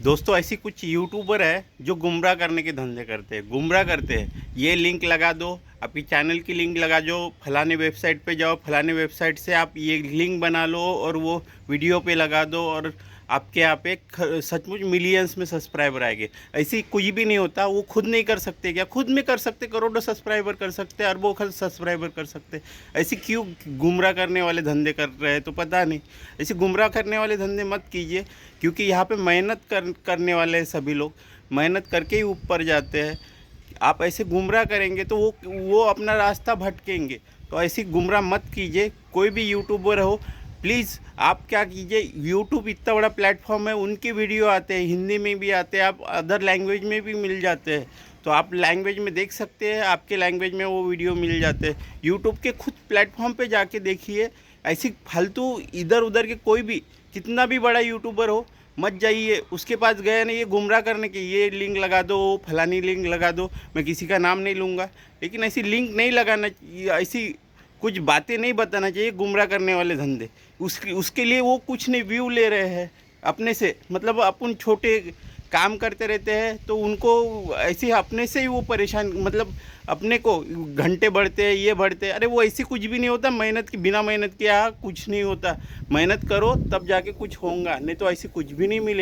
दोस्तों ऐसी कुछ यूट्यूबर है जो गुमराह करने के धंधे करते हैं, गुमराह करते हैं। ये लिंक लगा दो, आपकी चैनल की लिंक लगा दो, फलाने वेबसाइट पे जाओ, फलाने वेबसाइट से आप ये लिंक बना लो और वो वीडियो पे लगा दो और आपके यहाँ पे सचमुच मिलियंस में सब्सक्राइबर आएंगे। ऐसी कुछ भी नहीं होता। वो खुद नहीं कर सकते क्या? खुद में कर सकते, करोड़ों सब्सक्राइबर कर सकते, अरबों सब्सक्राइबर कर सकते। ऐसे क्यों गुमराह करने वाले धंधे कर रहे हैं तो पता नहीं। ऐसे गुमराह करने वाले धंधे मत कीजिए, क्योंकि यहाँ पे मेहनत करने वाले हैं सभी लोग, मेहनत करके ही ऊपर जाते हैं। आप ऐसे गुमराह करेंगे तो वो अपना रास्ता भटकेंगे। तो ऐसी गुमराह मत कीजिए। कोई भी यूट्यूबर हो, प्लीज़ आप क्या कीजिए, यूट्यूब इतना बड़ा प्लेटफॉर्म है, उनके वीडियो आते हैं, हिंदी में भी आते हैं, आप अदर लैंग्वेज में भी मिल जाते हैं। तो आप लैंग्वेज में देख सकते हैं, आपके लैंग्वेज में वो वीडियो मिल जाते हैं। यूट्यूब के खुद प्लेटफॉर्म पे जाके देखिए। ऐसी फालतू इधर उधर के कोई भी कितना भी बड़ा यूट्यूबर हो, मत जाइए उसके पास। गए ना ये गुमराह करने के, ये लिंक लगा दो, फलानी लिंक लगा दो, मैं किसी का नाम नहीं लूँगा, लेकिन ऐसी लिंक नहीं लगाना, ऐसी कुछ बातें नहीं बताना चाहिए। गुमराह करने वाले धंधे, उसके लिए वो कुछ नहीं व्यू ले रहे हैं अपने से। मतलब अपन छोटे काम करते रहते हैं तो उनको ऐसे अपने से ही वो परेशान, मतलब अपने को घंटे बढ़ते हैं, ये बढ़ते हैं। अरे वो ऐसी कुछ भी नहीं होता। मेहनत की, बिना मेहनत के यहाँ कुछ नहीं होता। मेहनत करो तब जाके कुछ होगा, नहीं तो ऐसे कुछ भी नहीं मिलेगा।